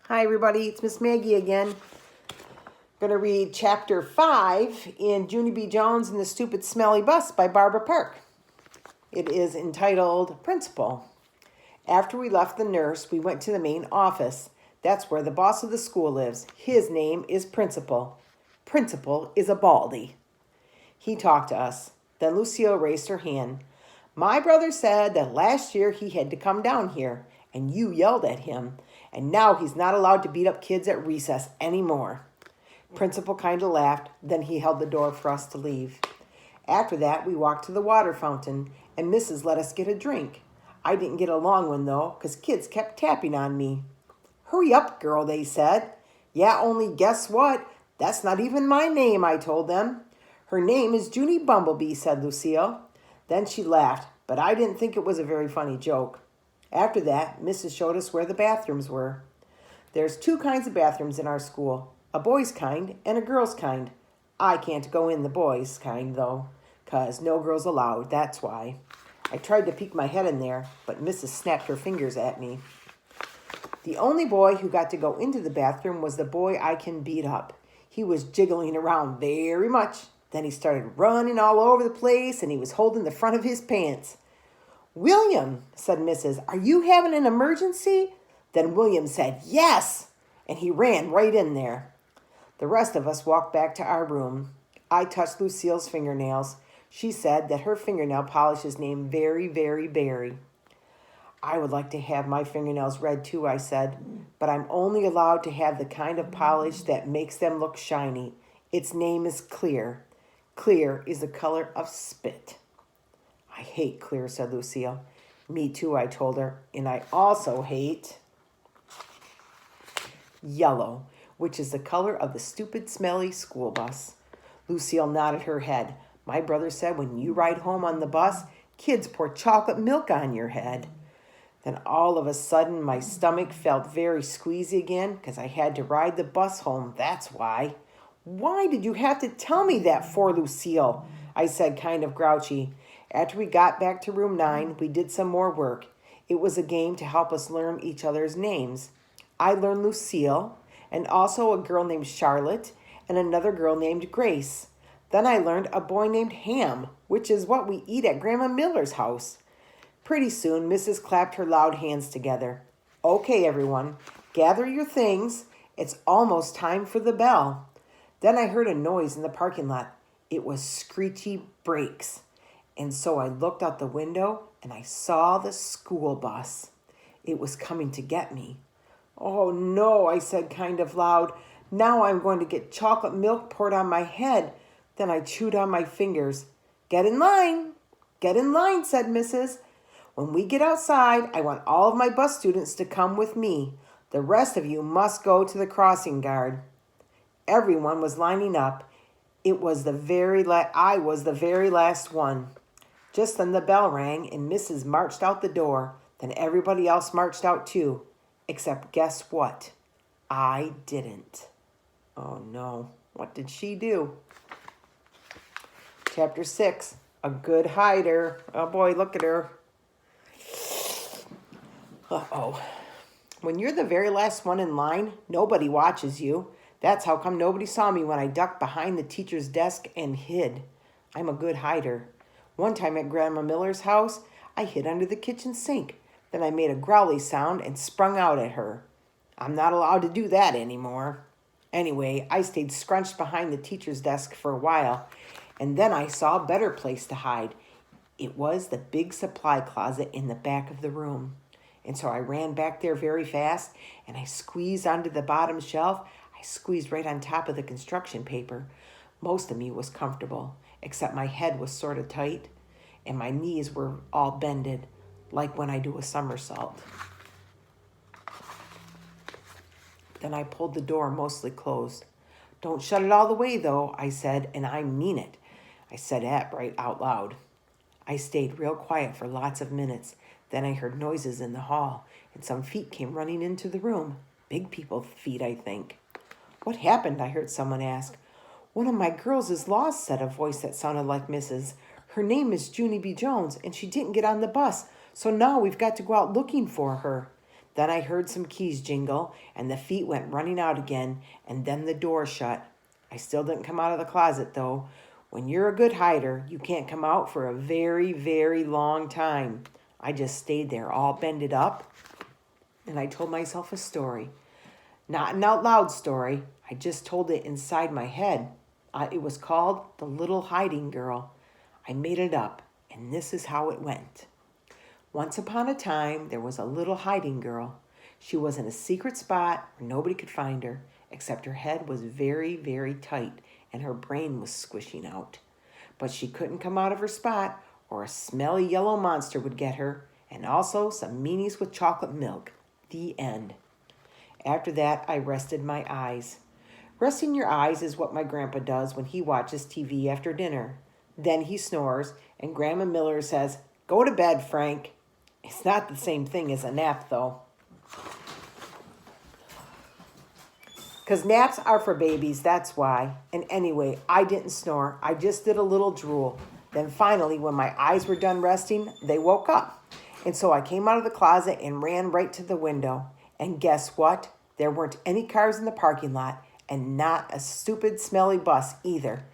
Hi, everybody. It's Miss Maggie again. Going to read Chapter 5 in Junie B. Jones and the Stupid Smelly Bus by Barbara Park. It is entitled Principal. After we left the nurse, we went to the main office. That's where the boss of the school lives. His name is Principal. Principal is a baldy. He talked to us. Then Lucille raised her hand. My brother said that last year he had to come down here, and you yelled at him. And now he's not allowed to beat up kids at recess anymore. Principal kind of laughed, then he held the door for us to leave. After that, we walked to the water fountain, and Mrs. let us get a drink. I didn't get a long one, though, because kids kept tapping on me. Hurry up, girl, they said. Yeah, only guess what? That's not even my name, I told them. Her name is Junie Bumblebee, said Lucille. Then she laughed, but I didn't think it was a very funny joke. After that, Mrs. showed us where the bathrooms were. There's 2 kinds of bathrooms in our school, a boys' kind and a girls' kind. I can't go in the boys' kind, though, 'cause no girls allowed, that's why. I tried to peek my head in there, but Mrs. snapped her fingers at me. The only boy who got to go into the bathroom was the boy I can beat up. He was jiggling around very much. Then he started running all over the place, and he was holding the front of his pants. William, said Mrs., are you having an emergency? Then William said, yes, and he ran right in there. The rest of us walked back to our room. I touched Lucille's fingernails. She said that her fingernail polish is named Very, Very Berry. I would like to have my fingernails red too, I said, but I'm only allowed to have the kind of polish that makes them look shiny. Its name is Clear. Clear is the color of spit. I hate clear, said Lucille. Me too, I told her, and I also hate yellow, which is the color of the stupid, smelly school bus. Lucille nodded her head. My brother said when you ride home on the bus, kids pour chocolate milk on your head. Then all of a sudden, my stomach felt very squeezy again because I had to ride the bus home, that's why. Why did you have to tell me that for, Lucille? I said, kind of grouchy. After we got back to room 9, we did some more work. It was a game to help us learn each other's names. I learned Lucille, and also a girl named Charlotte, and another girl named Grace. Then I learned a boy named Ham, which is what we eat at Grandma Miller's house. Pretty soon, Mrs. clapped her loud hands together. Okay, everyone, gather your things. It's almost time for the bell. Then I heard a noise in the parking lot. It was screechy brakes. And so I looked out the window and I saw the school bus. It was coming to get me. Oh no, I said kind of loud. Now I'm going to get chocolate milk poured on my head. Then I chewed on my fingers. Get in line, said Mrs. When we get outside, I want all of my bus students to come with me. The rest of you must go to the crossing guard. Everyone was lining up. I was the very last one. Just then the bell rang and Mrs. marched out the door. Then everybody else marched out too. Except guess what? I didn't. Oh no, what did she do? Chapter 6, a good hider. Oh boy, look at her. Uh-oh. When you're the very last one in line, nobody watches you. That's how come nobody saw me when I ducked behind the teacher's desk and hid. I'm a good hider. One time at Grandma Miller's house, I hid under the kitchen sink. Then I made a growly sound and sprung out at her. I'm not allowed to do that anymore. Anyway, I stayed scrunched behind the teacher's desk for a while, and then I saw a better place to hide. It was the big supply closet in the back of the room. And so I ran back there very fast, and I squeezed onto the bottom shelf. I squeezed right on top of the construction paper. Most of me was comfortable, except my head was sort of tight, and my knees were all bended, like when I do a somersault. Then I pulled the door mostly closed. Don't shut it all the way, though, I said, and I mean it. I said that right out loud. I stayed real quiet for lots of minutes. Then I heard noises in the hall, and some feet came running into the room. Big people's feet, I think. What happened? I heard someone ask. One of my girls is lost, said a voice that sounded like Mrs. Her name is Junie B. Jones, and she didn't get on the bus, so now we've got to go out looking for her. Then I heard some keys jingle, and the feet went running out again, and then the door shut. I still didn't come out of the closet, though. When you're a good hider, you can't come out for a very, very long time. I just stayed there all bended up, and I told myself a story. Not an out loud story. I just told it inside my head. It was called The Little Hiding Girl. I made it up, and this is how it went. Once upon a time, there was a little hiding girl. She was in a secret spot where nobody could find her, except her head was very, very tight, and her brain was squishing out. But she couldn't come out of her spot, or a smelly yellow monster would get her, and also some meanies with chocolate milk. The end. After that, I rested my eyes. Resting your eyes is what my grandpa does when he watches TV after dinner. Then he snores, and Grandma Miller says, "Go to bed, Frank." It's not the same thing as a nap, though. Because naps are for babies, that's why. And anyway, I didn't snore. I just did a little drool. Then finally, when my eyes were done resting, they woke up. And so I came out of the closet and ran right to the window. And guess what? There weren't any cars in the parking lot, and not a stupid, smelly bus either.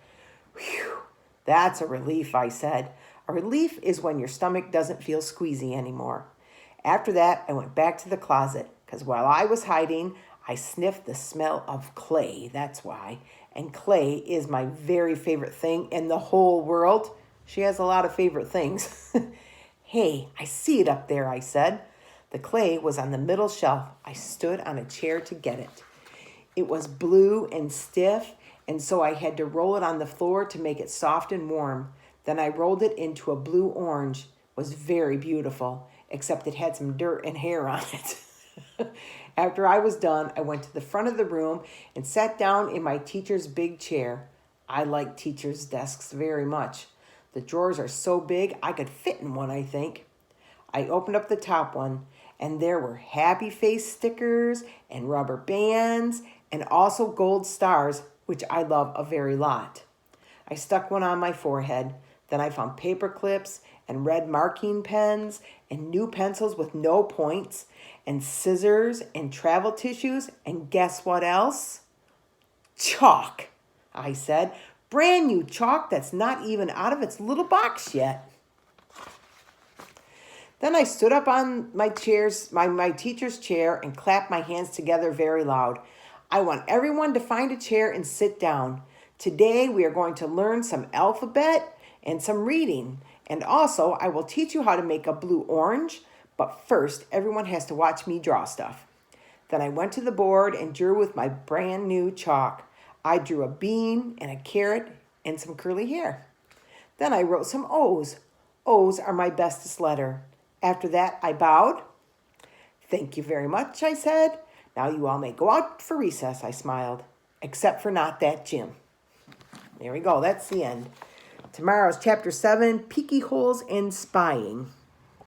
Whew, that's a relief, I said. A relief is when your stomach doesn't feel squeezy anymore. After that, I went back to the closet, because while I was hiding, I sniffed the smell of clay, that's why. And clay is my very favorite thing in the whole world. She has a lot of favorite things. Hey, I see it up there, I said. The clay was on the middle shelf. I stood on a chair to get it. It was blue and stiff, and so I had to roll it on the floor to make it soft and warm. Then I rolled it into a blue orange. It was very beautiful, except it had some dirt and hair on it. After I was done, I went to the front of the room and sat down in my teacher's big chair. I like teachers' desks very much. The drawers are so big I could fit in one, I think. I opened up the top one, and there were happy face stickers and rubber bands and also gold stars, which I love a very lot. I stuck one on my forehead. Then I found paper clips and red marking pens and new pencils with no points and scissors and travel tissues. And guess what else? Chalk, I said. Brand new chalk that's not even out of its little box yet. Then I stood up on my teacher's chair and clapped my hands together very loud. I want everyone to find a chair and sit down. Today we are going to learn some alphabet and some reading. And also I will teach you how to make a blue orange. But first, everyone has to watch me draw stuff. Then I went to the board and drew with my brand new chalk. I drew a bean and a carrot and some curly hair. Then I wrote some O's. O's are my bestest letter. After that, I bowed. Thank you very much, I said. Now you all may go out for recess, I smiled. Except for not that Jim. There we go, that's the end. Tomorrow's chapter 7, Peeky Holes and Spying.